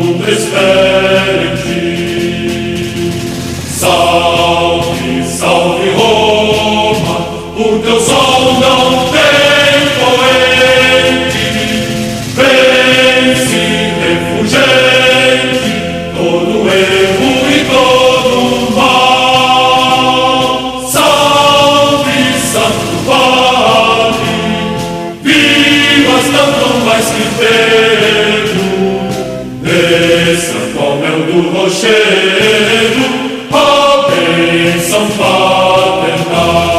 Salve, salve Roma, o teu sol não tem poente, vence refulgente, todo erro e todo mal. Salve, Santo Padre, vivas tão mais que Pedro, desça qual mel do rochedo, a bênção paternal.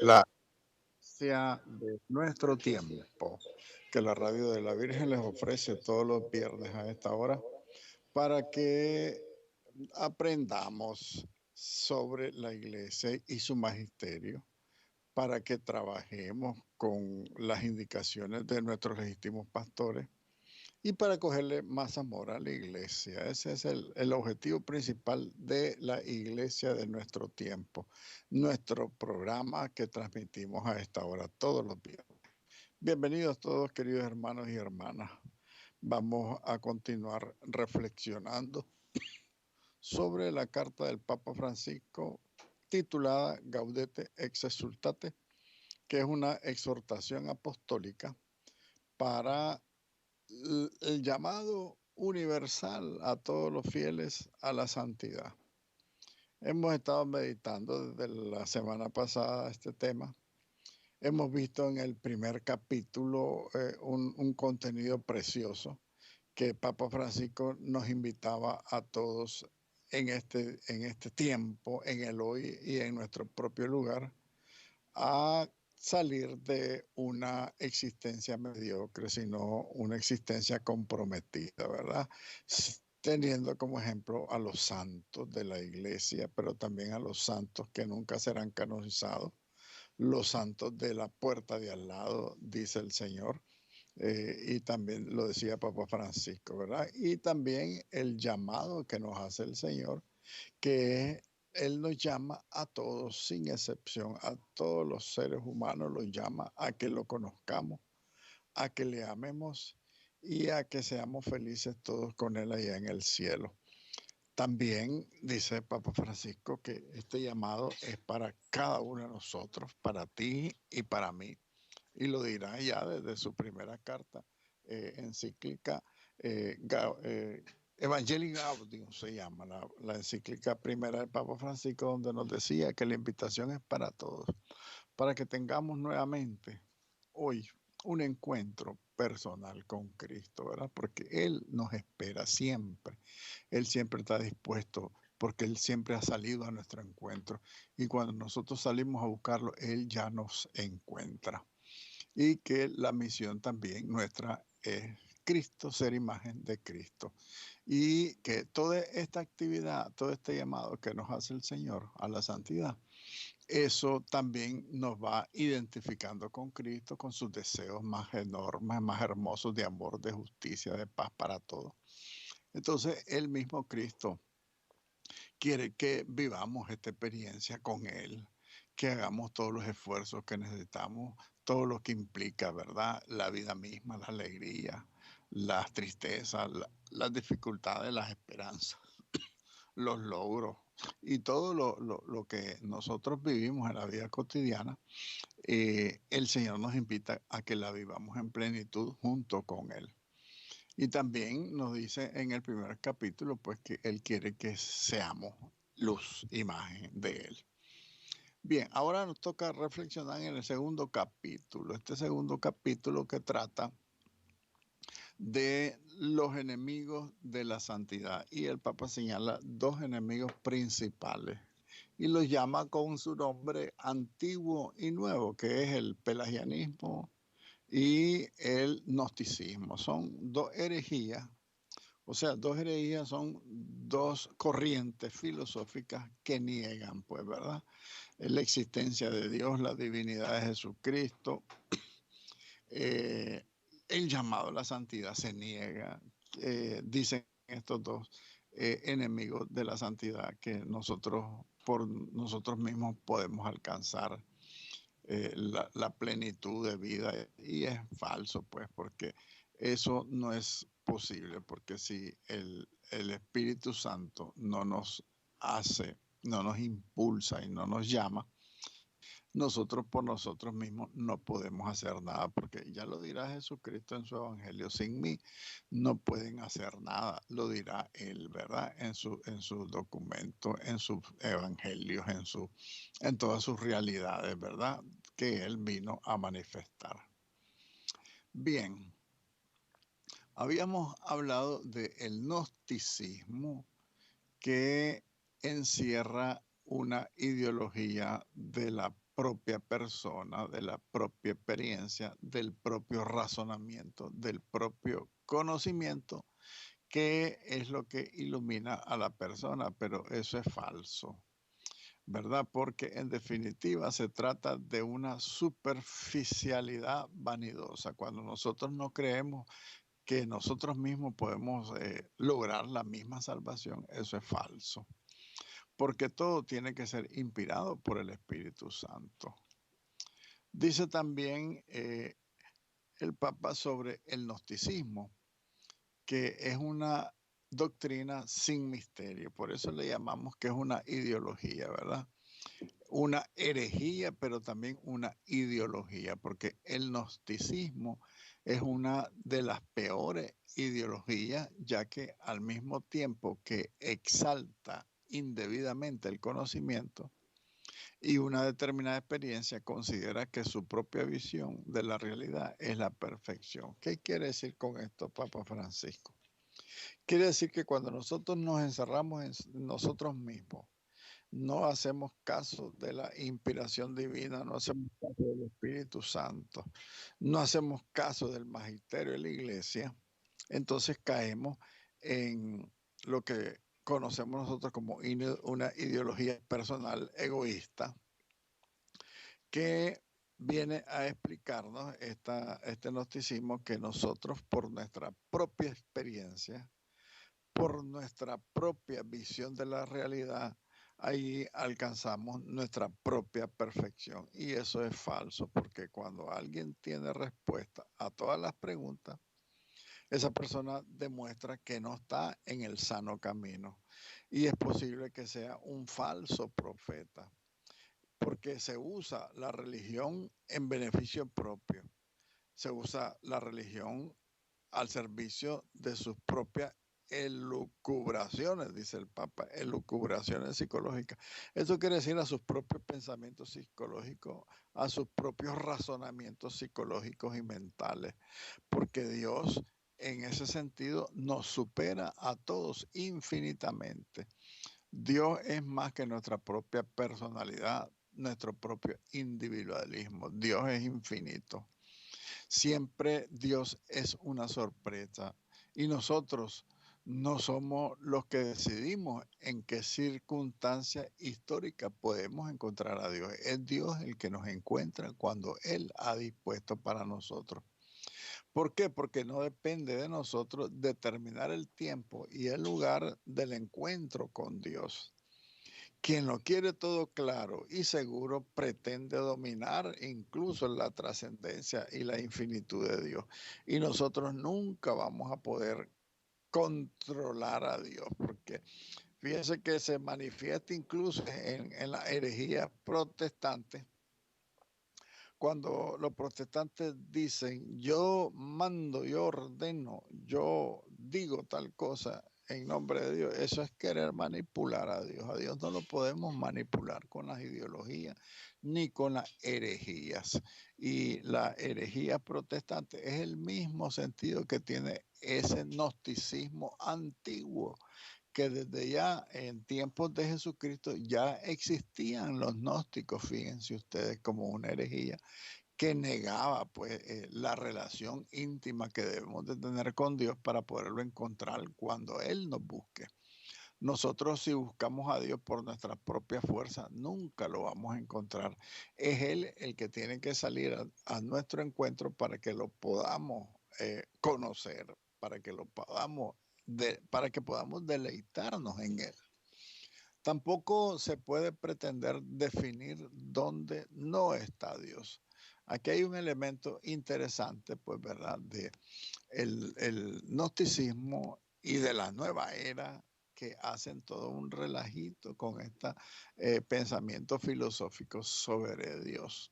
La iglesia de nuestro tiempo, que la radio de la Virgen les ofrece todos los viernes a esta hora para que aprendamos sobre la iglesia y su magisterio, para que trabajemos con las indicaciones de nuestros legítimos pastores y para cogerle más amor a la iglesia. Ese es el objetivo principal de la iglesia de nuestro tiempo, nuestro programa que transmitimos a esta hora todos los días. Bienvenidos todos, queridos hermanos y hermanas. Vamos a continuar reflexionando sobre la carta del Papa Francisco titulada Gaudete ex exsultate, que es una exhortación apostólica para el llamado universal a todos los fieles a la santidad. Hemos estado meditando desde la semana pasada este tema. Hemos visto en el primer capítulo un contenido precioso que Papa Francisco nos invitaba a todos en este tiempo, en el hoy y en nuestro propio lugar, a salir de una existencia mediocre, sino una existencia comprometida, ¿verdad? Teniendo como ejemplo a los santos de la iglesia, pero también a los santos que nunca serán canonizados, los santos de la puerta de al lado, dice el Señor, y también lo decía Papa Francisco, ¿verdad? Y también el llamado que nos hace el Señor, que Él nos llama a todos, sin excepción, a todos los seres humanos los llama a que lo conozcamos, a que le amemos y a que seamos felices todos con Él allá en el cielo. También dice Papa Francisco que este llamado es para cada uno de nosotros, para ti y para mí. Y lo dirá ya desde su primera carta encíclica, Evangelii Gaudium se llama, la encíclica primera del Papa Francisco, donde nos decía que la invitación es para todos, para que tengamos nuevamente hoy un encuentro personal con Cristo, ¿verdad? Porque Él nos espera siempre. Él siempre está dispuesto, porque Él siempre ha salido a nuestro encuentro. Y cuando nosotros salimos a buscarlo, Él ya nos encuentra. Y que la misión también nuestra es Cristo, ser imagen de Cristo. Y que toda esta actividad, todo este llamado que nos hace el Señor a la santidad, eso también nos va identificando con Cristo, con sus deseos más enormes, más hermosos de amor, de justicia, de paz para todos. Entonces, el mismo Cristo quiere que vivamos esta experiencia con Él, que hagamos todos los esfuerzos que necesitamos, todo lo que implica, ¿verdad? La vida misma, la alegría, las tristezas, las dificultades, las esperanzas, los logros y todo lo que nosotros vivimos en la vida cotidiana, el Señor nos invita a que la vivamos en plenitud junto con Él. Y también nos dice en el primer capítulo, pues que Él quiere que seamos luz, imagen de Él. Bien, ahora nos toca reflexionar en el segundo capítulo. Este segundo capítulo que trata de los enemigos de la santidad. Y el Papa señala dos enemigos principales y los llama con su nombre antiguo y nuevo, que es el pelagianismo y el gnosticismo. Son dos herejías, o sea, dos herejías son dos corrientes filosóficas que niegan, pues, ¿verdad? La existencia de Dios, la divinidad de Jesucristo, el llamado a la santidad se niega. Dicen estos dos enemigos de la santidad que nosotros por nosotros mismos podemos alcanzar la plenitud de vida, y es falso, pues, porque eso no es posible, porque si el Espíritu Santo no nos hace, no nos impulsa y no nos llama, nosotros por nosotros mismos no podemos hacer nada, porque ya lo dirá Jesucristo en su Evangelio: sin mí no pueden hacer nada. Lo dirá Él, ¿verdad? En sus documentos, en sus evangelios, en todas sus realidades, ¿verdad? Que Él vino a manifestar. Bien, habíamos hablado del gnosticismo, que encierra una ideología de la propia persona, de la propia experiencia, del propio razonamiento, del propio conocimiento, que es lo que ilumina a la persona, pero eso es falso, ¿verdad? Porque en definitiva se trata de una superficialidad vanidosa. Cuando nosotros no creemos que nosotros mismos podemos lograr la misma salvación, eso es falso, porque todo tiene que ser inspirado por el Espíritu Santo. Dice también el Papa sobre el gnosticismo, que es una doctrina sin misterio, por eso le llamamos que es una ideología, ¿verdad? Una herejía, pero también una ideología, porque el gnosticismo es una de las peores ideologías, ya que al mismo tiempo que exalta indebidamente el conocimiento y una determinada experiencia, considera que su propia visión de la realidad es la perfección. ¿Qué quiere decir con esto, Papa Francisco? Quiere decir que cuando nosotros nos encerramos en nosotros mismos, no hacemos caso de la inspiración divina, no hacemos caso del Espíritu Santo, no hacemos caso del magisterio de la iglesia, entonces caemos en lo que conocemos nosotros como una ideología personal egoísta, que viene a explicarnos este gnosticismo, que nosotros por nuestra propia experiencia, por nuestra propia visión de la realidad, ahí alcanzamos nuestra propia perfección. Y eso es falso, porque cuando alguien tiene respuesta a todas las preguntas, esa persona demuestra que no está en el sano camino. Y es posible que sea un falso profeta, porque se usa la religión en beneficio propio. Se usa la religión al servicio de sus propias elucubraciones, dice el Papa, elucubraciones psicológicas. Eso quiere decir a sus propios pensamientos psicológicos, a sus propios razonamientos psicológicos y mentales, porque Dios en ese sentido nos supera a todos infinitamente. Dios es más que nuestra propia personalidad, nuestro propio individualismo. Dios es infinito. Siempre Dios es una sorpresa, y nosotros no somos los que decidimos en qué circunstancia histórica podemos encontrar a Dios. Es Dios el que nos encuentra cuando Él ha dispuesto para nosotros. ¿Por qué? Porque no depende de nosotros determinar el tiempo y el lugar del encuentro con Dios. Quien lo quiere todo claro y seguro pretende dominar incluso la trascendencia y la infinitud de Dios. Y nosotros nunca vamos a poder controlar a Dios, porque fíjense que se manifiesta incluso en la herejía protestante, Cuando los protestantes dicen, yo mando, yo ordeno, yo digo tal cosa en nombre de Dios, eso es querer manipular a Dios. A Dios no lo podemos manipular con las ideologías ni con las herejías. Y la herejía protestante es el mismo sentido que tiene ese gnosticismo antiguo, que desde ya en tiempos de Jesucristo ya existían los gnósticos, fíjense ustedes, como una herejía que negaba pues la relación íntima que debemos de tener con Dios para poderlo encontrar cuando Él nos busque. Nosotros si buscamos a Dios por nuestra propia fuerza, nunca lo vamos a encontrar. Es Él el que tiene que salir a nuestro encuentro para que lo podamos conocer, para que lo podamos, para que podamos deleitarnos en Él. Tampoco se puede pretender definir dónde no está Dios. Aquí hay un elemento interesante, pues, ¿verdad?, de el gnosticismo y de la nueva era, que hacen todo un relajito con este pensamiento filosófico sobre Dios.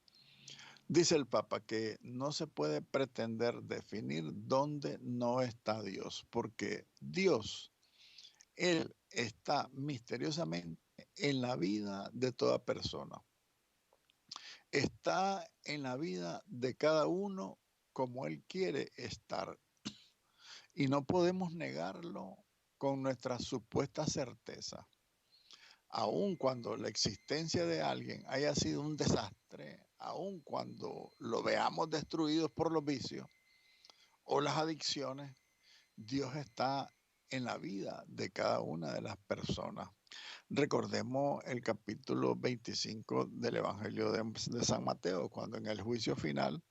Dice el Papa que no se puede pretender definir dónde no está Dios, porque Dios, Él está misteriosamente en la vida de toda persona. Está en la vida de cada uno como Él quiere estar. Y no podemos negarlo con nuestra supuesta certeza. Aun cuando la existencia de alguien haya sido un desastre, aun cuando lo veamos destruido por los vicios o las adicciones, Dios está en la vida de cada una de las personas. Recordemos el capítulo 25 del Evangelio de San Mateo, cuando en el juicio final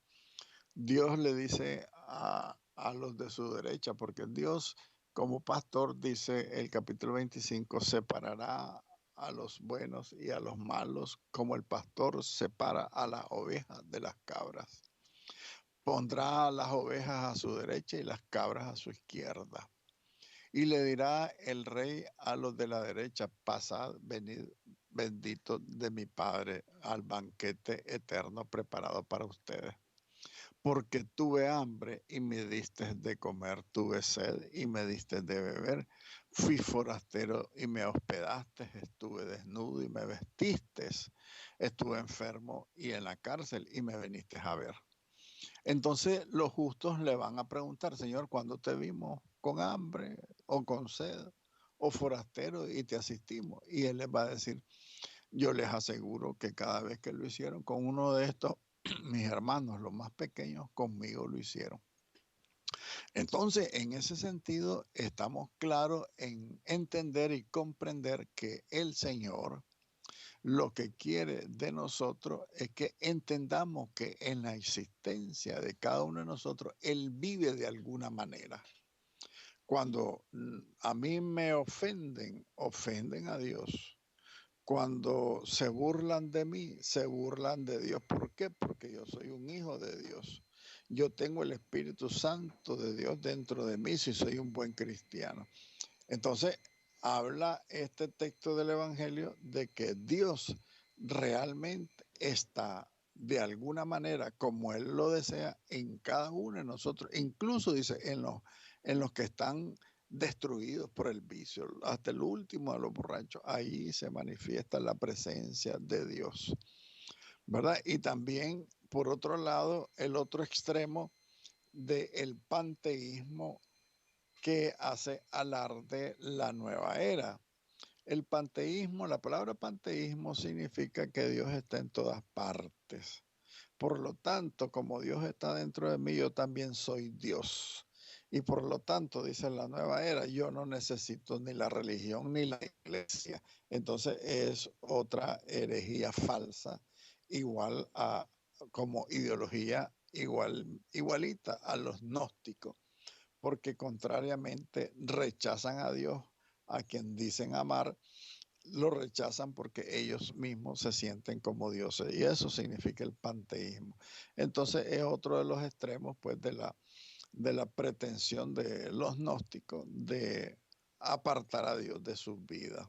Dios le dice a los de su derecha, porque Dios como pastor, dice el capítulo 25, separará a los buenos y a los malos, como el pastor separa a las ovejas de las cabras. Pondrá a las ovejas a su derecha y las cabras a su izquierda. Y le dirá el rey a los de la derecha, pasad, venid, bendito de mi Padre, al banquete eterno preparado para ustedes. Porque tuve hambre y me diste de comer, tuve sed y me diste de beber, fui forastero y me hospedaste, estuve desnudo y me vestiste, estuve enfermo y en la cárcel y me viniste a ver. Entonces los justos le van a preguntar, Señor, ¿cuándo te vimos con hambre o con sed o forastero y te asistimos? Y Él les va a decir, yo les aseguro que cada vez que lo hicieron con uno de estos, mis hermanos, los más pequeños, conmigo lo hicieron. Entonces, en ese sentido, estamos claros en entender y comprender que el Señor lo que quiere de nosotros es que entendamos que en la existencia de cada uno de nosotros, Él vive de alguna manera. Cuando a mí me ofenden, ofenden a Dios. Cuando se burlan de mí, se burlan de Dios. ¿Por qué? Porque yo soy un hijo de Dios. Yo tengo el Espíritu Santo de Dios dentro de mí si soy un buen cristiano. Entonces, habla este texto del Evangelio de que Dios realmente está de alguna manera como Él lo desea en cada uno de nosotros. Incluso dice en los que están destruidos por el vicio, hasta el último de los borrachos, ahí se manifiesta la presencia de Dios, ¿verdad? Y también, por otro lado, el otro extremo del panteísmo que hace alarde la nueva era. El panteísmo, la palabra panteísmo significa que Dios está en todas partes. Por lo tanto, como Dios está dentro de mí, yo también soy Dios. Y por lo tanto, dice la nueva era, yo no necesito ni la religión ni la iglesia. Entonces es otra herejía falsa, igual a como ideología igualita a los gnósticos, porque contrariamente rechazan a Dios, a quien dicen amar, lo rechazan porque ellos mismos se sienten como dioses, y eso significa el panteísmo. Entonces es otro de los extremos, pues, de la pretensión de los gnósticos de apartar a Dios de sus vidas.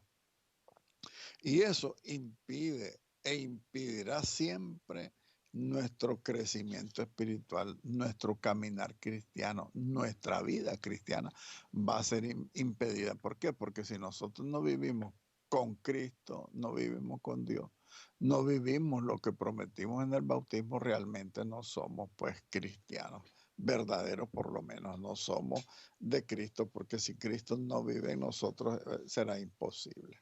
Y eso impide e impedirá siempre nuestro crecimiento espiritual, nuestro caminar cristiano, nuestra vida cristiana va a ser impedida. ¿Por qué? Porque si nosotros no vivimos con Cristo, no vivimos con Dios, no vivimos lo que prometimos en el bautismo, realmente no somos pues cristianos verdaderos, por lo menos no somos de Cristo, porque si Cristo no vive en nosotros será imposible.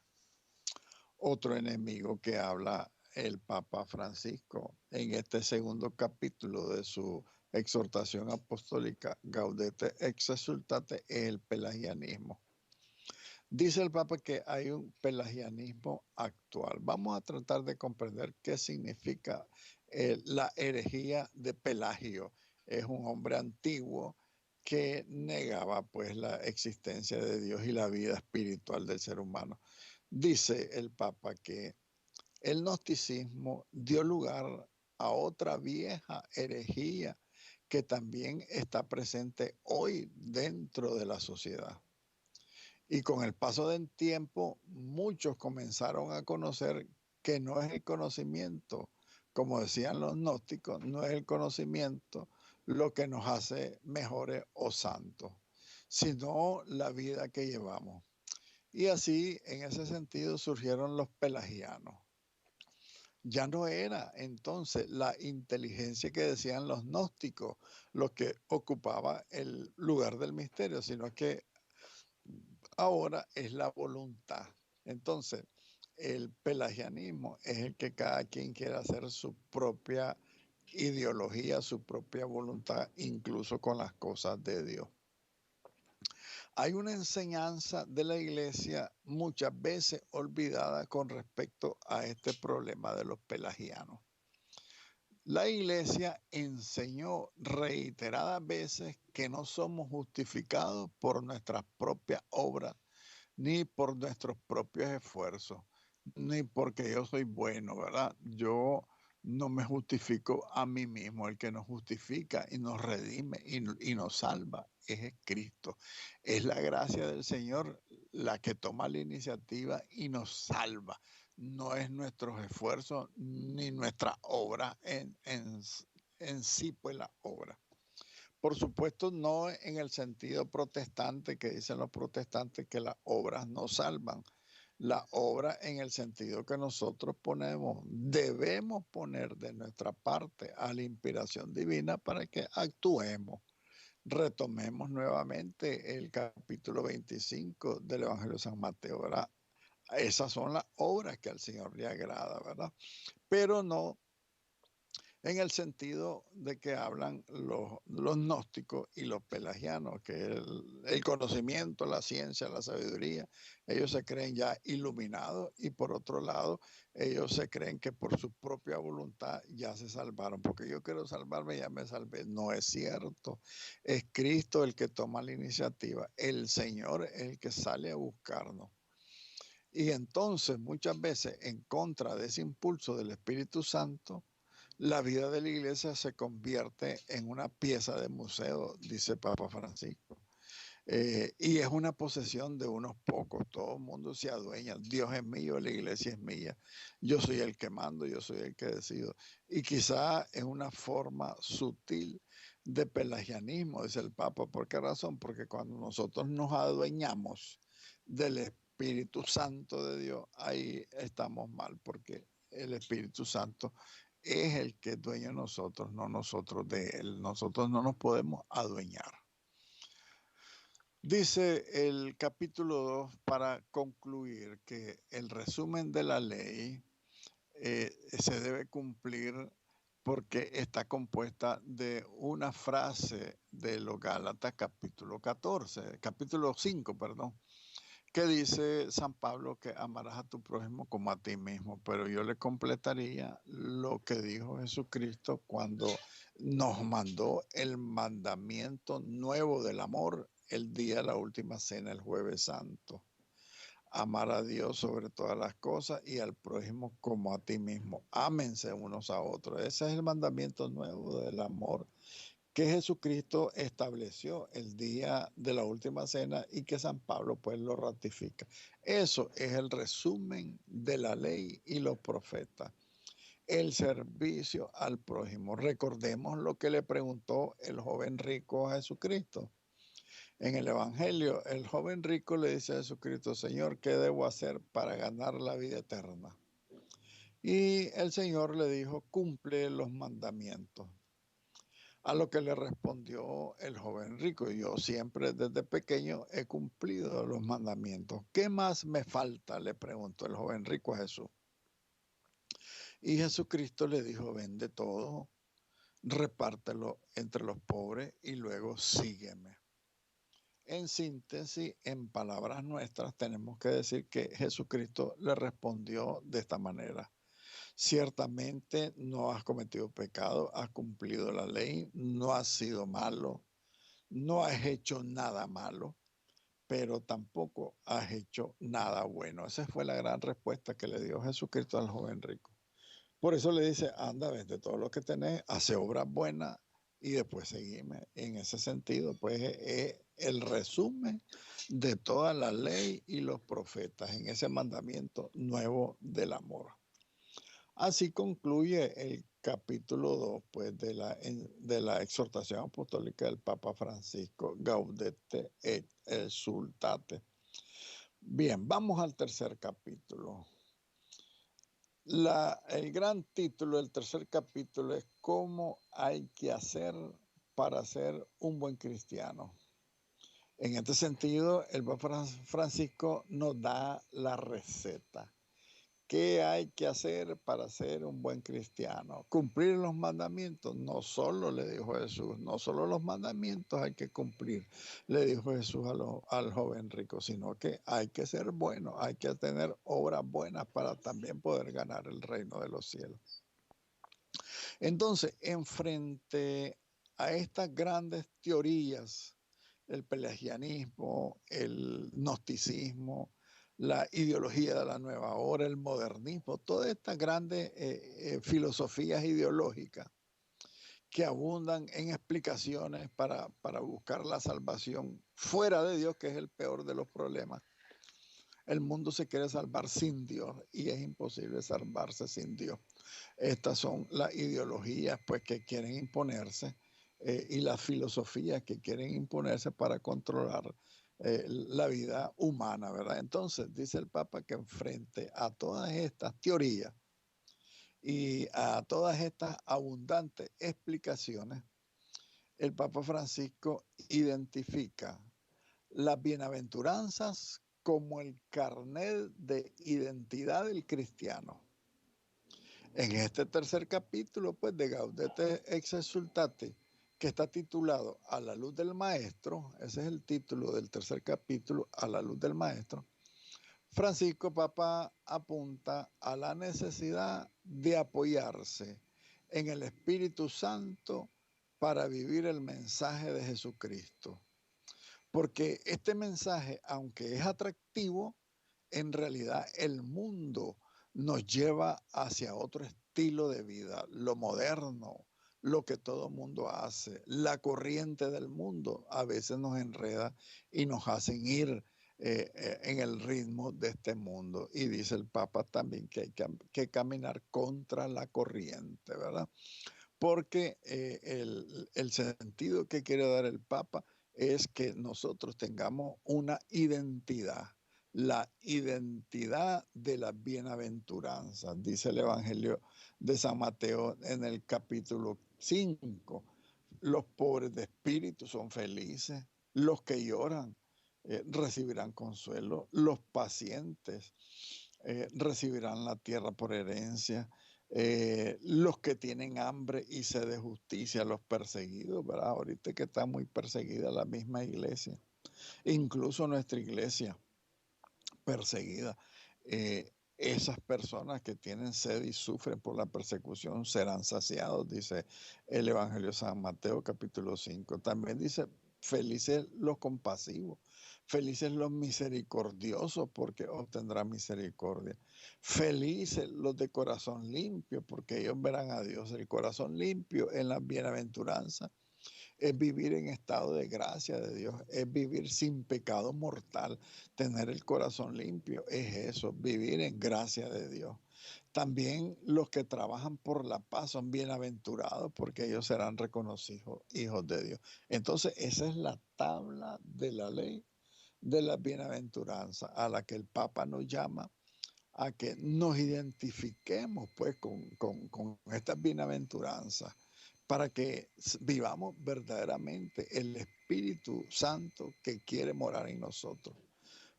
Otro enemigo que habla el Papa Francisco en este segundo capítulo de su exhortación apostólica Gaudete ex exsultate es el pelagianismo. Dice el Papa que hay un pelagianismo actual. Vamos a tratar de comprender qué significa la herejía de Pelagio. Es un hombre antiguo que negaba pues la existencia de Dios y la vida espiritual del ser humano. Dice el Papa que el gnosticismo dio lugar a otra vieja herejía que también está presente hoy dentro de la sociedad. Y con el paso del tiempo, muchos comenzaron a conocer que no es el conocimiento, como decían los gnósticos, no es el conocimiento lo que nos hace mejores o santos, sino la vida que llevamos. Y así, en ese sentido, surgieron los pelagianos. Ya no era entonces la inteligencia que decían los gnósticos lo que ocupaba el lugar del misterio, sino que ahora es la voluntad. Entonces, el pelagianismo es el que cada quien quiere hacer su propia ideología, su propia voluntad, incluso con las cosas de Dios. Hay una enseñanza de la iglesia muchas veces olvidada con respecto a este problema de los pelagianos. La iglesia enseñó reiteradas veces que no somos justificados por nuestras propias obras, ni por nuestros propios esfuerzos, ni porque yo soy bueno, ¿verdad? Yo no me justifico a mí mismo. El que nos justifica y nos redime y nos salva es Cristo. Es la gracia del Señor la que toma la iniciativa y nos salva. No es nuestros esfuerzos ni nuestra obra en sí, pues la obra. Por supuesto, no en el sentido protestante que dicen los protestantes que las obras no salvan. La obra en el sentido que nosotros debemos poner de nuestra parte a la inspiración divina para que actuemos. Retomemos nuevamente el capítulo 25 del Evangelio de San Mateo, ¿verdad? Esas son las obras que al Señor le agrada, ¿verdad? Pero no en el sentido de que hablan los gnósticos y los pelagianos, que el conocimiento, la ciencia, la sabiduría, ellos se creen ya iluminados y por otro lado, ellos se creen que por su propia voluntad ya se salvaron, porque yo quiero salvarme, ya me salvé. No es cierto, es Cristo el que toma la iniciativa, el Señor es el que sale a buscarnos. Y entonces muchas veces en contra de ese impulso del Espíritu Santo, la vida de la iglesia se convierte en una pieza de museo, dice Papa Francisco. Y es una posesión de unos pocos, todo el mundo se adueña. Dios es mío, la iglesia es mía. Yo soy el que mando, yo soy el que decido. Y quizá es una forma sutil de pelagianismo, dice el Papa. ¿Por qué razón? Porque cuando nosotros nos adueñamos del Espíritu Santo de Dios, ahí estamos mal, porque el Espíritu Santo es el que es dueño de nosotros, no nosotros de él. Nosotros no nos podemos adueñar. Dice el capítulo 2 para concluir que el resumen de la ley se debe cumplir porque está compuesta de una frase de los Gálatas capítulo 5, perdón, que dice San Pablo que amarás a tu prójimo como a ti mismo, pero yo le completaría lo que dijo Jesucristo cuando nos mandó el mandamiento nuevo del amor el día de la última cena, el jueves santo. Amar a Dios sobre todas las cosas y al prójimo como a ti mismo. Ámense unos a otros. Ese es el mandamiento nuevo del amor que Jesucristo estableció el día de la última cena y que San Pablo pues lo ratifica. Eso es el resumen de la ley y los profetas. el servicio al prójimo. Recordemos lo que le preguntó el joven rico a Jesucristo. En el Evangelio, el joven rico le dice a Jesucristo, Señor, ¿qué debo hacer para ganar la vida eterna? Y el Señor le dijo, cumple los mandamientos. A lo que le respondió el joven rico, yo siempre desde pequeño he cumplido los mandamientos. ¿Qué más me falta? Le preguntó el joven rico a Jesús. Y Jesucristo le dijo, vende todo, repártelo entre los pobres y luego sígueme. En síntesis, en palabras nuestras, tenemos que decir que Jesucristo le respondió de esta manera. Ciertamente no has cometido pecado, has cumplido la ley, no has sido malo, no has hecho nada malo, pero tampoco has hecho nada bueno. Esa fue la gran respuesta que le dio Jesucristo al joven rico. Por eso le dice, anda, vende todo lo que tenés, hace obras buenas y después seguime. En ese sentido, pues es el resumen de toda la ley y los profetas en ese mandamiento nuevo del amor. Así concluye el capítulo 2 pues, de la exhortación apostólica del Papa Francisco, Gaudete et Exsultate. Bien, vamos al tercer capítulo. El gran título del tercer capítulo es ¿Cómo hay que hacer para ser un buen cristiano? En este sentido, el Papa Francisco nos da la receta. ¿Qué hay que hacer para ser un buen cristiano? Cumplir los mandamientos. No solo le dijo Jesús, no solo los mandamientos hay que cumplir, le dijo Jesús al joven rico, sino que hay que ser bueno, hay que tener obras buenas para también poder ganar el reino de los cielos. Entonces, en frente a estas grandes teorías, el pelagianismo, el gnosticismo, la ideología de la nueva hora, el modernismo, todas estas grandes filosofías ideológicas que abundan en explicaciones para buscar la salvación fuera de Dios, que es el peor de los problemas. El mundo se quiere salvar sin Dios y es imposible salvarse sin Dios. Estas son las ideologías pues, que quieren imponerse y las filosofías que quieren imponerse para controlar la vida humana, ¿verdad? Entonces, dice el Papa que frente a todas estas teorías y a todas estas abundantes explicaciones, el Papa Francisco identifica las bienaventuranzas como el carnet de identidad del cristiano. En este tercer capítulo, pues, de Gaudete ex Exsultate, que está titulado A la luz del Maestro, ese es el título del tercer capítulo, A la luz del Maestro, Francisco Papa apunta a la necesidad de apoyarse en el Espíritu Santo para vivir el mensaje de Jesucristo. Porque este mensaje, aunque es atractivo, en realidad el mundo nos lleva hacia otro estilo de vida, lo moderno, lo que todo mundo hace, la corriente del mundo a veces nos enreda y nos hacen ir en el ritmo de este mundo. Y dice el Papa también que hay que caminar contra la corriente, ¿verdad? Porque el sentido que quiere dar el Papa es que nosotros tengamos una identidad, la identidad de las bienaventuranzas, dice el Evangelio de San Mateo en el capítulo 5. Los pobres de espíritu son felices, los que lloran recibirán consuelo, los pacientes recibirán la tierra por herencia, los que tienen hambre y sed de justicia, los perseguidos, ¿verdad? Ahorita que está muy perseguida la misma iglesia, incluso nuestra iglesia perseguida. Esas personas que tienen sed y sufren por la persecución serán saciados, dice el Evangelio de San Mateo capítulo 5. También dice, felices los compasivos, felices los misericordiosos porque obtendrán misericordia. Felices los de corazón limpio porque ellos verán a Dios. El corazón limpio en la bienaventuranza es vivir en estado de gracia de Dios, es vivir sin pecado mortal, tener el corazón limpio, es eso, vivir en gracia de Dios. También los que trabajan por la paz son bienaventurados porque ellos serán reconocidos hijos de Dios. Entonces, esa es la tabla de la ley de la bienaventuranza a la que el Papa nos llama a que nos identifiquemos pues con estas bienaventuranzas para que vivamos verdaderamente el Espíritu Santo que quiere morar en nosotros.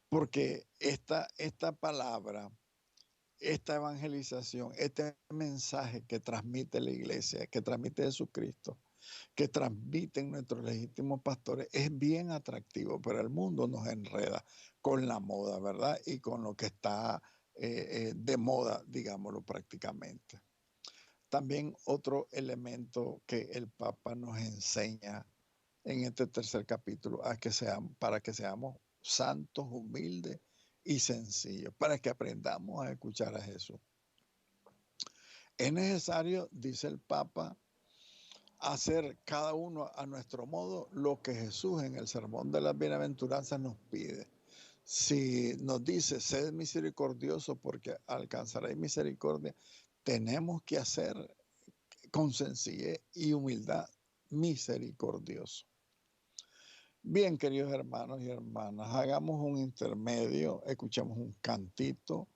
Porque esta palabra, esta evangelización, este mensaje que transmite la iglesia, que transmite Jesucristo, que transmiten nuestros legítimos pastores, es bien atractivo, pero el mundo nos enreda con la moda, ¿verdad? Y con lo que está de moda, digámoslo prácticamente. También otro elemento que el Papa nos enseña en este tercer capítulo para que seamos santos, humildes y sencillos, para que aprendamos a escuchar a Jesús. Es necesario, dice el Papa, hacer cada uno a nuestro modo lo que Jesús en el Sermón de las Bienaventuranzas nos pide. Si nos dice, sed misericordioso porque alcanzaréis misericordia, tenemos que hacer con sencillez y humildad misericordioso. Bien, queridos hermanos y hermanas, hagamos un intermedio, escuchemos un cantito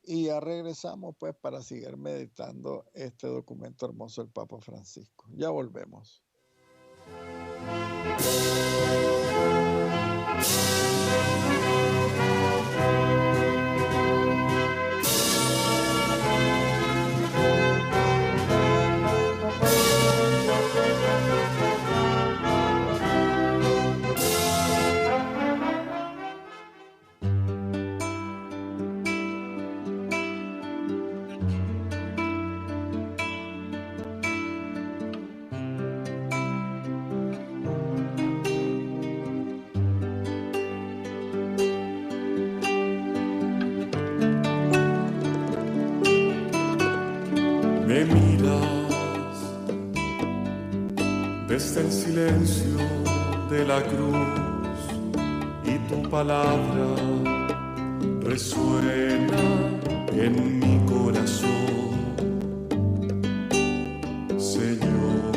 y ya regresamos pues para seguir meditando este documento hermoso del Papa Francisco. Ya volvemos. Me miras desde el silencio de la cruz y tu palabra resuena en mi corazón, Señor.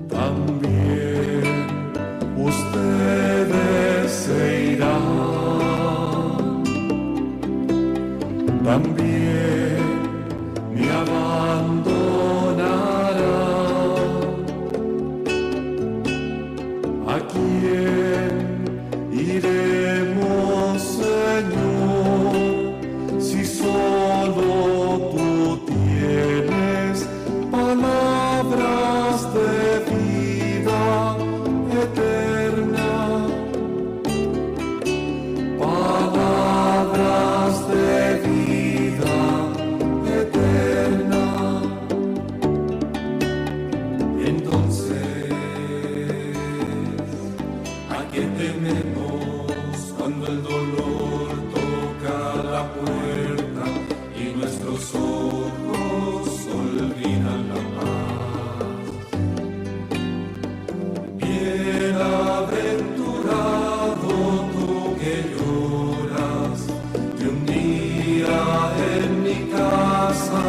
También ustedes se irán, también me abandonarán. ¿A quién iremos, Señor, si solo tú tienes palabras de vida eterna? Palabras de vida eterna. Entonces, ¿a qué tememos cuando el dolor toca la puerta y nuestros ojos olvidan la paz? Bienaventurado tú que lloras, que un día en mi casa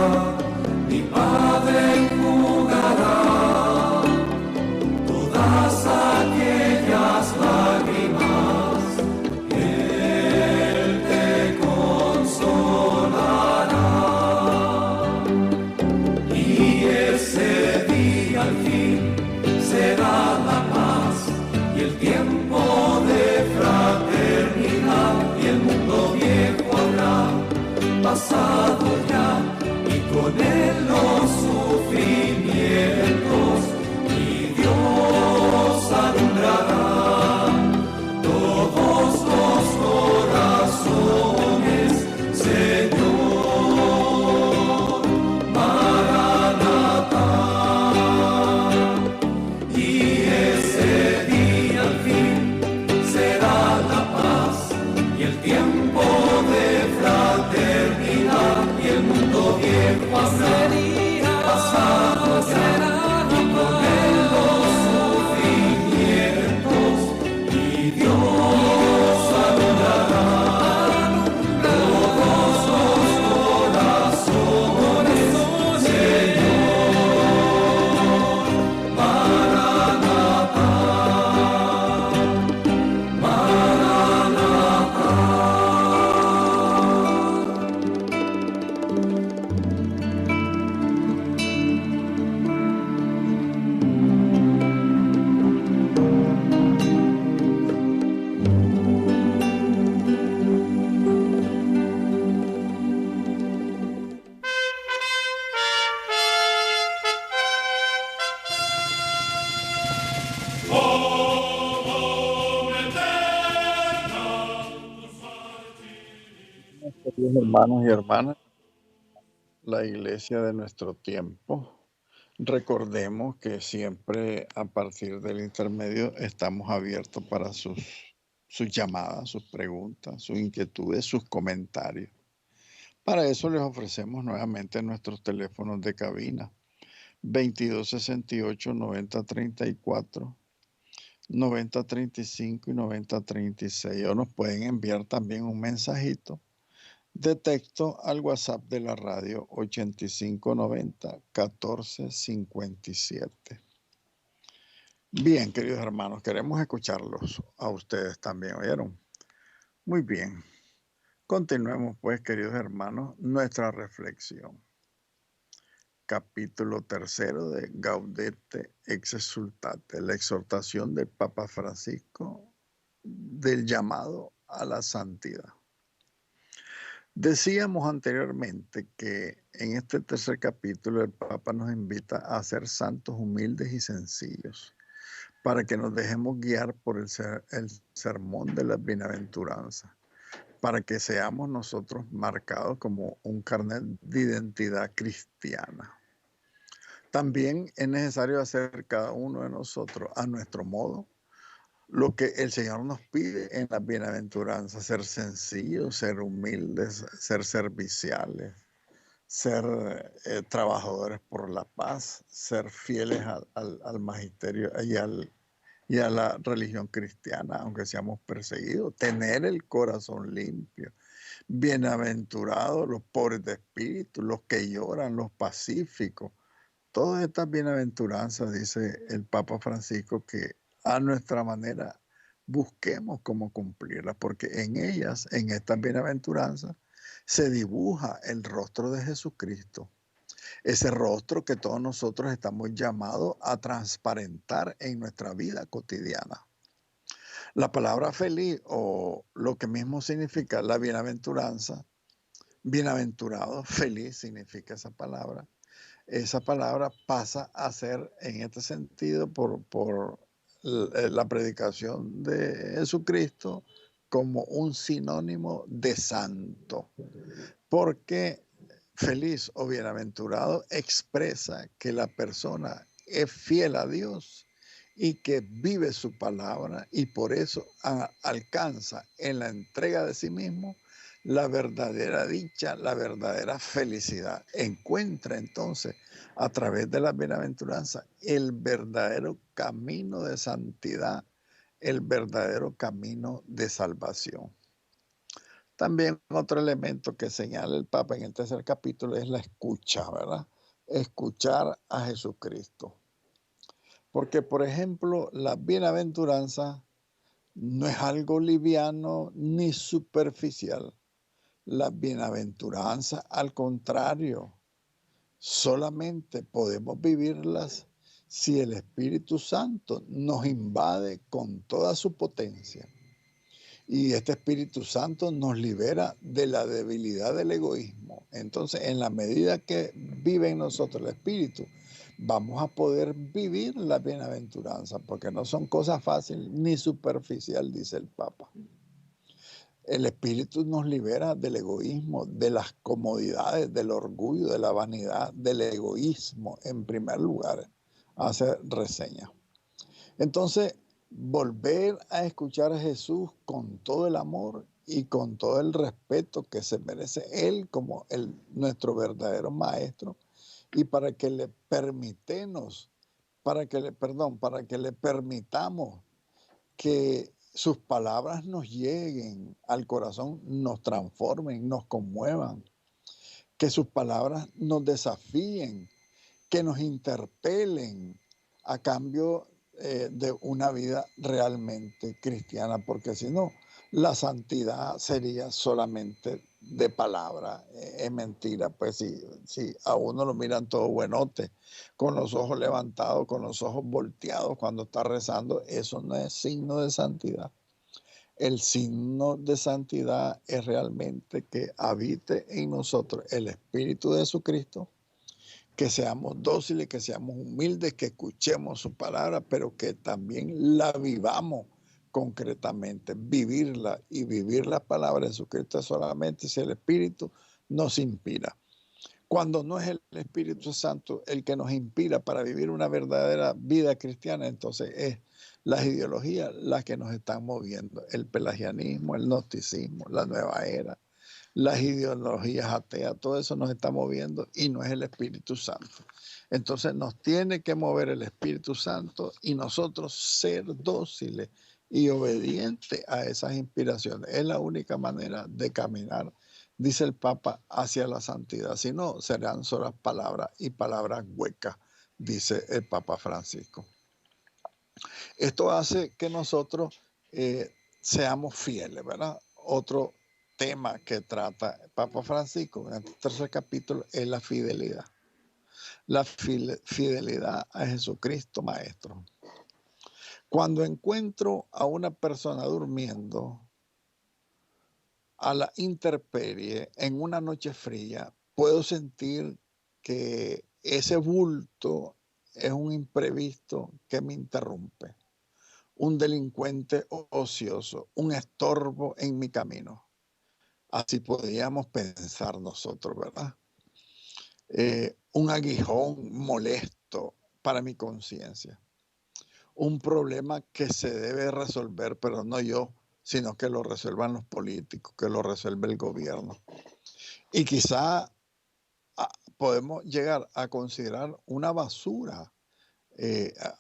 mi Padre enjugará todas aquellas lágrimas que Queridos hermanos y hermanas, la iglesia de nuestro tiempo, recordemos que siempre a partir del intermedio estamos abiertos para sus llamadas, sus preguntas, sus inquietudes, sus comentarios. Para eso les ofrecemos nuevamente nuestros teléfonos de cabina: 2268-9034, 9035 y 9036. O nos pueden enviar también un mensajito de texto al WhatsApp de la radio 8590-1457. Bien, queridos hermanos, queremos escucharlos a ustedes también, ¿oyeron? Muy bien. Continuemos pues, queridos hermanos, nuestra reflexión. Capítulo 3 de Gaudete Exsultate, la exhortación del Papa Francisco del llamado a la santidad. Decíamos anteriormente que en este tercer capítulo el Papa nos invita a ser santos humildes y sencillos, para que nos dejemos guiar por el sermón de las bienaventuranzas, para que seamos nosotros marcados como un carnet de identidad cristiana. También es necesario hacer cada uno de nosotros a nuestro modo lo que el Señor nos pide en las bienaventuranzas: ser sencillos, ser humildes, ser serviciales, ser trabajadores por la paz, ser fieles al magisterio y a la religión cristiana, aunque seamos perseguidos, tener el corazón limpio. Bienaventurados los pobres de espíritu, los que lloran, los pacíficos. Todas estas bienaventuranzas, dice el Papa Francisco, que a nuestra manera busquemos cómo cumplirlas, porque en ellas, en estas bienaventuranzas, se dibuja el rostro de Jesucristo. Ese rostro que todos nosotros estamos llamados a transparentar en nuestra vida cotidiana. La palabra feliz, o lo que mismo significa la bienaventuranza, bienaventurado, feliz significa esa palabra. Esa palabra pasa a ser, en este sentido, por la predicación de Jesucristo, como un sinónimo de santo, porque feliz o bienaventurado expresa que la persona es fiel a Dios y que vive su palabra, y por eso alcanza en la entrega de sí mismo la verdadera dicha, la verdadera felicidad. Encuentra entonces a través de la bienaventuranza el verdadero camino de santidad, el verdadero camino de salvación. También otro elemento que señala el Papa en el tercer capítulo es la escucha, ¿verdad? Escuchar a Jesucristo. Porque, por ejemplo, la bienaventuranza no es algo liviano ni superficial. La bienaventuranza, al contrario, solamente podemos vivirlas si el Espíritu Santo nos invade con toda su potencia. Y este Espíritu Santo nos libera de la debilidad del egoísmo. Entonces, en la medida que vive en nosotros el Espíritu, vamos a poder vivir la bienaventuranza, porque no son cosas fáciles ni superficial, dice el Papa. El Espíritu nos libera del egoísmo, de las comodidades, del orgullo, de la vanidad, del egoísmo, en primer lugar, hace reseña. Entonces, volver a escuchar a Jesús con todo el amor y con todo el respeto que se merece Él como nuestro verdadero maestro, y para que le permitamos que sus palabras nos lleguen al corazón, nos transformen, nos conmuevan, que sus palabras nos desafíen, que nos interpelen a cambio de una vida realmente cristiana, porque si no, la santidad sería solamente de palabra. Es mentira, pues si a uno lo miran todo buenote, con los ojos levantados, con los ojos volteados cuando está rezando, eso no es signo de santidad. El signo de santidad es realmente que habite en nosotros el Espíritu de Jesucristo, que seamos dóciles, que seamos humildes, que escuchemos su palabra, pero que también la vivamos concretamente, vivirla y vivir la palabra de Jesucristo solamente si el Espíritu nos inspira. Cuando no es el Espíritu Santo el que nos inspira para vivir una verdadera vida cristiana, entonces es las ideologías las que nos están moviendo. El pelagianismo, el gnosticismo, la nueva era, las ideologías ateas, todo eso nos está moviendo y no es el Espíritu Santo. Entonces nos tiene que mover el Espíritu Santo y nosotros ser dóciles y obedientes a esas inspiraciones. Es la única manera de caminar, dice el Papa, hacia la santidad. Si no, serán solas palabras y palabras huecas, dice el Papa Francisco. Esto hace que nosotros seamos fieles, ¿verdad? Otro tema que trata el Papa Francisco en el tercer capítulo es la fidelidad. La fidelidad a Jesucristo Maestro. Cuando encuentro a una persona durmiendo a la intemperie en una noche fría, puedo sentir que ese bulto es un imprevisto que me interrumpe, un delincuente ocioso, un estorbo en mi camino. Así podríamos pensar nosotros, ¿verdad? Un aguijón molesto para mi conciencia. Un problema que se debe resolver, pero no yo, sino que lo resuelvan los políticos, que lo resuelva el gobierno. Y quizá podemos llegar a considerar una basura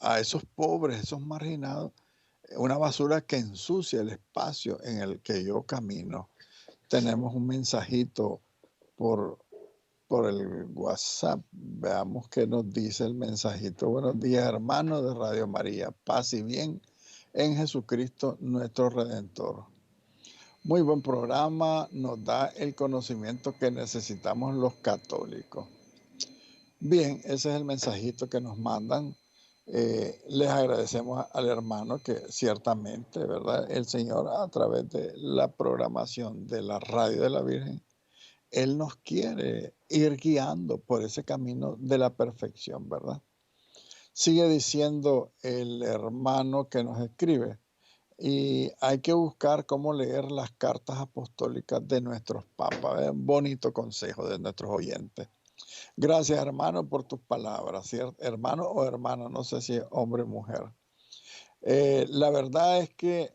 a esos pobres, esos marginados, una basura que ensucia el espacio en el que yo camino. Tenemos un mensajito por el WhatsApp. Veamos qué nos dice el mensajito. Buenos días, hermanos de Radio María. Paz y bien en Jesucristo nuestro Redentor. Muy buen programa, nos da el conocimiento que necesitamos los católicos. Bien, ese es el mensajito que nos mandan. Les agradecemos al hermano que ciertamente, ¿verdad? El Señor, a través de la programación de la Radio de la Virgen, Él nos quiere ir guiando por ese camino de la perfección, ¿verdad? Sigue diciendo el hermano que nos escribe, y hay que buscar cómo leer las cartas apostólicas de nuestros papas. Un bonito consejo de nuestros oyentes. Gracias, hermano, por tus palabras, ¿cierto? Hermano o hermana, no sé si es hombre o mujer. La verdad es que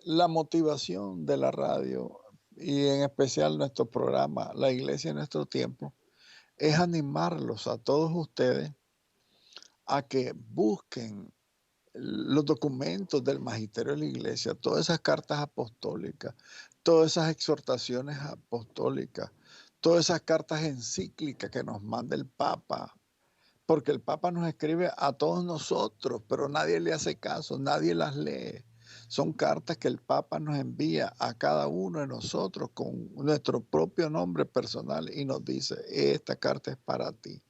la motivación de la radio y en especial nuestro programa, La Iglesia en nuestro tiempo, es animarlos a todos ustedes a que busquen los documentos del magisterio de la Iglesia, todas esas cartas apostólicas, todas esas exhortaciones apostólicas, todas esas cartas encíclicas que nos manda el Papa, porque el Papa nos escribe a todos nosotros, pero nadie le hace caso, nadie las lee. Son cartas que el Papa nos envía a cada uno de nosotros con nuestro propio nombre personal y nos dice, esta carta es para ti.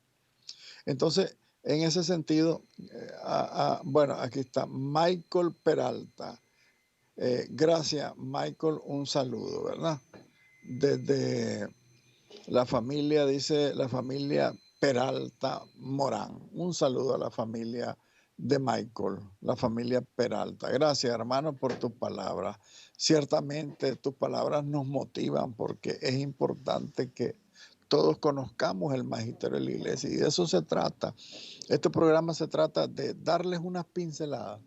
Entonces, en ese sentido, bueno, aquí está Michael Peralta. Gracias, Michael, un saludo, ¿verdad? Desde la familia, dice la familia Peralta Morán. Un saludo a la familia de Michael, la familia Peralta. Gracias, hermano, por tus palabras. Ciertamente tus palabras nos motivan porque es importante que todos conozcamos el magisterio de la Iglesia y de eso se trata. Este programa se trata de darles unas pinceladas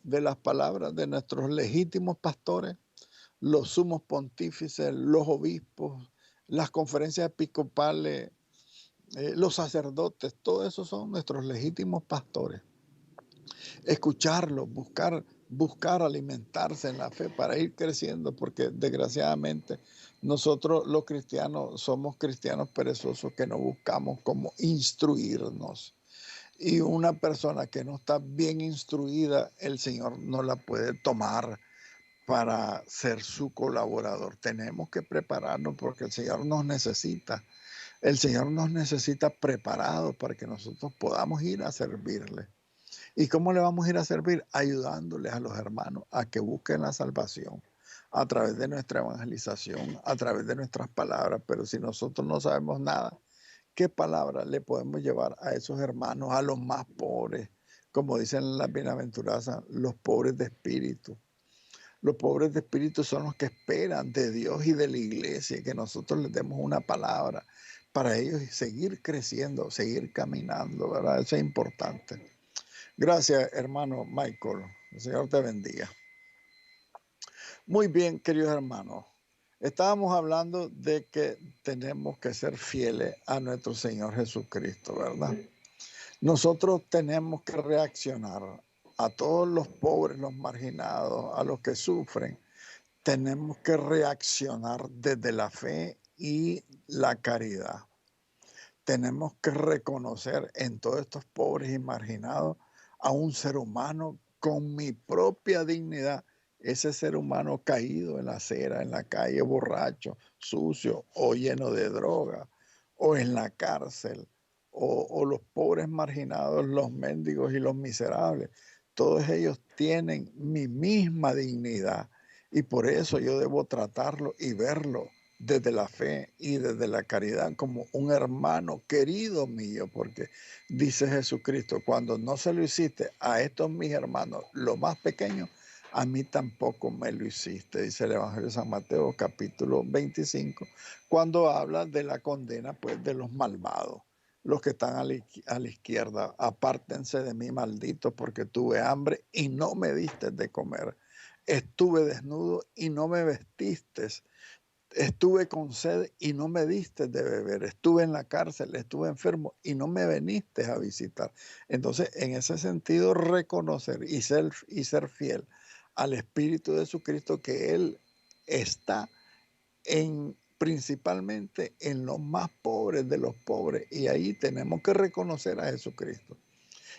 de las palabras de nuestros legítimos pastores, los sumos pontífices, los obispos, las conferencias episcopales, los sacerdotes, todos esos son nuestros legítimos pastores. Escucharlos, buscar alimentarse en la fe para ir creciendo, porque desgraciadamente nosotros los cristianos somos cristianos perezosos que no buscamos cómo instruirnos. Y una persona que no está bien instruida, el Señor no la puede tomar para ser su colaborador. Tenemos que prepararnos porque el Señor nos necesita. El Señor nos necesita preparados para que nosotros podamos ir a servirle. ¿Y cómo le vamos a ir a servir? Ayudándoles a los hermanos a que busquen la salvación a través de nuestra evangelización, a través de nuestras palabras. Pero si nosotros no sabemos nada, ¿qué palabra le podemos llevar a esos hermanos, a los más pobres? Como dicen las bienaventuranzas, los pobres de espíritu. Los pobres de espíritu son los que esperan de Dios y de la iglesia, que nosotros les demos una palabra para ellos seguir creciendo, seguir caminando, ¿verdad? Eso es importante. Gracias, hermano Michael. El Señor te bendiga. Muy bien, queridos hermanos. Estábamos hablando de que tenemos que ser fieles a nuestro Señor Jesucristo, ¿verdad? Nosotros tenemos que reaccionar a todos los pobres, los marginados, a los que sufren. Tenemos que reaccionar desde la fe y la caridad. Tenemos que reconocer en todos estos pobres y marginados a un ser humano con mi propia dignidad, ese ser humano caído en la acera, en la calle, borracho, sucio o lleno de droga, o en la cárcel, o los pobres marginados, los mendigos y los miserables. Todos ellos tienen mi misma dignidad y por eso yo debo tratarlo y verlo desde la fe y desde la caridad como un hermano querido mío, porque dice Jesucristo, cuando no se lo hiciste a estos mis hermanos, los más pequeños, a mí tampoco me lo hiciste, dice el Evangelio de San Mateo capítulo 25, cuando habla de la condena pues de los malvados. Los que están a la izquierda, apártense de mí, malditos, porque tuve hambre y no me diste de comer. Estuve desnudo y no me vestiste. Estuve con sed y no me diste de beber. Estuve en la cárcel, estuve enfermo y no me viniste a visitar. Entonces, en ese sentido, reconocer y ser fiel al Espíritu de Jesucristo, que Él está principalmente en los más pobres de los pobres. Y ahí tenemos que reconocer a Jesucristo.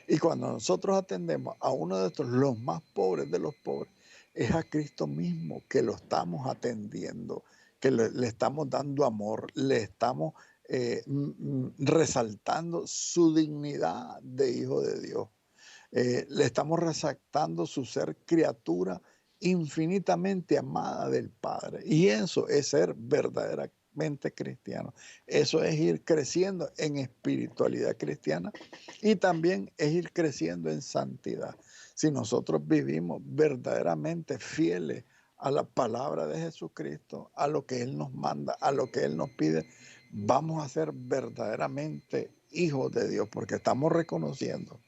Y cuando nosotros atendemos a uno de estos, los más pobres de los pobres, es a Cristo mismo que lo estamos atendiendo, que le estamos dando amor, le estamos resaltando su dignidad de hijo de Dios. Le estamos resaltando su ser criatura infinitamente amada del Padre. Y eso es ser verdaderamente cristiano. Eso es ir creciendo en espiritualidad cristiana y también es ir creciendo en santidad. Si nosotros vivimos verdaderamente fieles a la palabra de Jesucristo, a lo que Él nos manda, a lo que Él nos pide, vamos a ser verdaderamente hijos de Dios, porque estamos reconociendo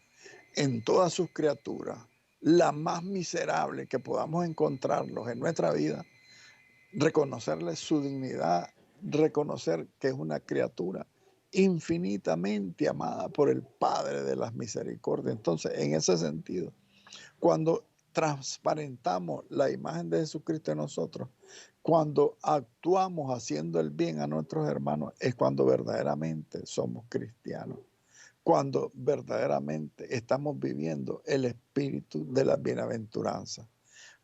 en todas sus criaturas, la más miserable que podamos encontrarlos en nuestra vida, reconocerle su dignidad, reconocer que es una criatura infinitamente amada por el Padre de las misericordias. Entonces, en ese sentido, cuando transparentamos la imagen de Jesucristo en nosotros, cuando actuamos haciendo el bien a nuestros hermanos, es cuando verdaderamente somos cristianos. Cuando verdaderamente estamos viviendo el espíritu de la bienaventuranza,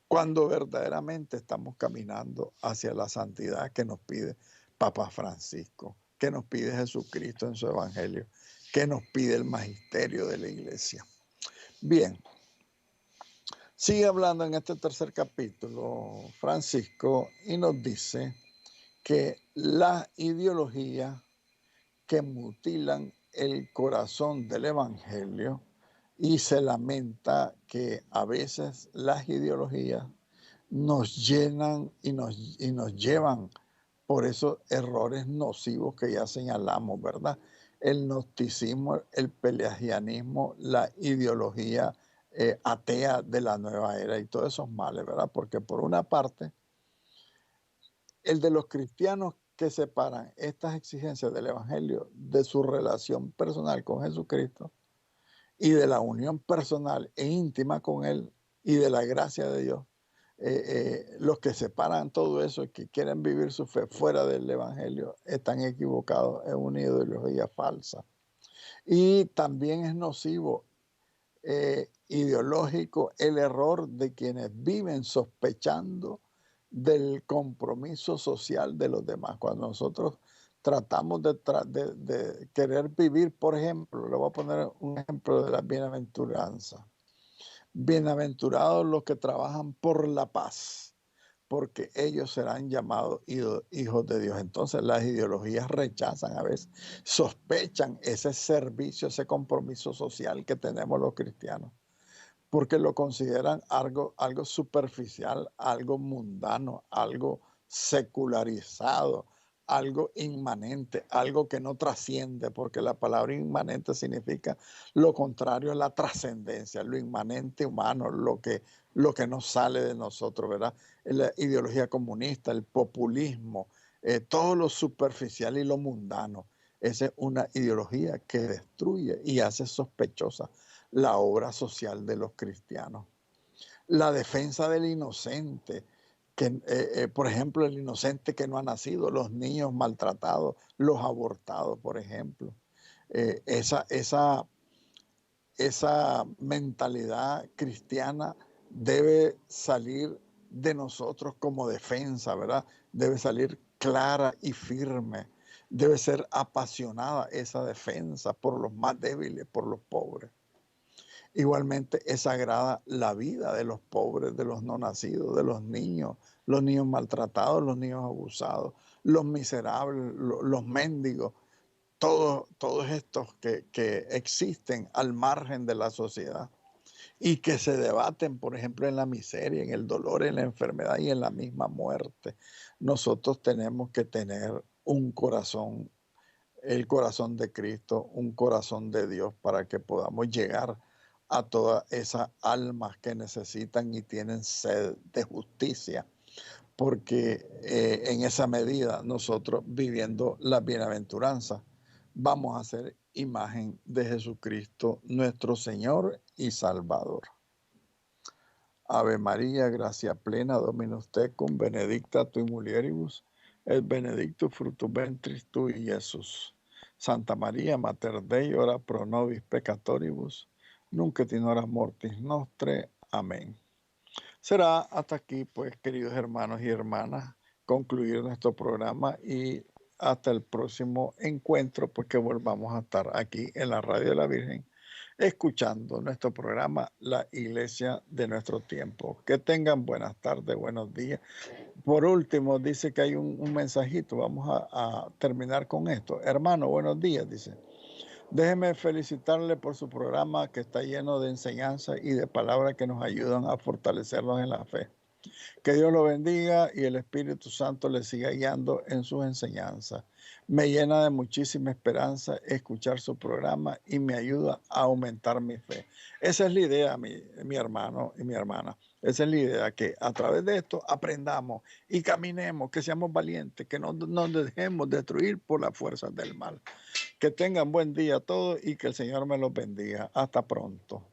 cuando verdaderamente estamos caminando hacia la santidad que nos pide Papa Francisco, que nos pide Jesucristo en su evangelio, que nos pide el magisterio de la iglesia. Bien, sigue hablando en este tercer capítulo Francisco y nos dice que las ideologías que mutilan el corazón del evangelio, y se lamenta que a veces las ideologías nos llenan y nos llevan por esos errores nocivos que ya señalamos, ¿verdad? El gnosticismo, el pelagianismo, la ideología atea de la nueva era y todos esos males, ¿verdad? Porque por una parte, el de los cristianos que separan estas exigencias del Evangelio de su relación personal con Jesucristo y de la unión personal e íntima con Él y de la gracia de Dios, los que separan todo eso y que quieren vivir su fe fuera del Evangelio están equivocados en una ideología falsa. Y también es nocivo ideológico el error de quienes viven sospechando del compromiso social de los demás. Cuando nosotros tratamos de querer vivir, por ejemplo, le voy a poner un ejemplo de la bienaventuranza. Bienaventurados los que trabajan por la paz, porque ellos serán llamados hijos de Dios. Entonces las ideologías rechazan a veces, sospechan ese servicio, ese compromiso social que tenemos los cristianos. porque lo consideran algo superficial, algo mundano, algo secularizado, algo inmanente, algo que no trasciende, porque la palabra inmanente significa lo contrario a la trascendencia, lo inmanente humano, lo que no sale de nosotros, ¿verdad? La ideología comunista, el populismo, todo lo superficial y lo mundano. Esa es una ideología que destruye y hace sospechosa la obra social de los cristianos. La defensa del inocente, por ejemplo, el inocente que no ha nacido, los niños maltratados, los abortados, por ejemplo. Esa mentalidad cristiana debe salir de nosotros como defensa, ¿verdad? Debe salir clara y firme. Debe ser apasionada esa defensa por los más débiles, por los pobres. Igualmente es sagrada la vida de los pobres, de los no nacidos, de los niños maltratados, los niños abusados, los miserables, los mendigos, todos estos que existen al margen de la sociedad y que se debaten, por ejemplo, en la miseria, en el dolor, en la enfermedad y en la misma muerte. Nosotros tenemos que tener un corazón, el corazón de Cristo, un corazón de Dios, para que podamos llegar a todas esas almas que necesitan y tienen sed de justicia, porque en esa medida nosotros, viviendo la bienaventuranza, vamos a ser imagen de Jesucristo, nuestro Señor y Salvador. Ave María, gracia plena, Dominus tecum, benedicta tui mulieribus, et benedictus fructus ventris tui, Jesús. Santa María, Mater Dei, ora pro nobis peccatoribus, nunc et in hora mortis nostre. Amén. Será hasta aquí, pues, queridos hermanos y hermanas, concluir nuestro programa y hasta el próximo encuentro, pues que volvamos a estar aquí en la Radio de la Virgen, escuchando nuestro programa La Iglesia de Nuestro Tiempo. Que tengan buenas tardes, buenos días. Por último, dice que hay un mensajito. Vamos a terminar con esto. Hermano, buenos días, dice. Déjeme felicitarle por su programa, que está lleno de enseñanza y de palabras que nos ayudan a fortalecernos en la fe. Que Dios lo bendiga y el Espíritu Santo le siga guiando en sus enseñanzas. Me llena de muchísima esperanza escuchar su programa y me ayuda a aumentar mi fe. Esa es la idea, mi hermano y mi hermana. Esa es la idea, que a través de esto aprendamos y caminemos, que seamos valientes, que no nos dejemos destruir por las fuerzas del mal. Que tengan buen día todos y que el Señor me los bendiga. Hasta pronto.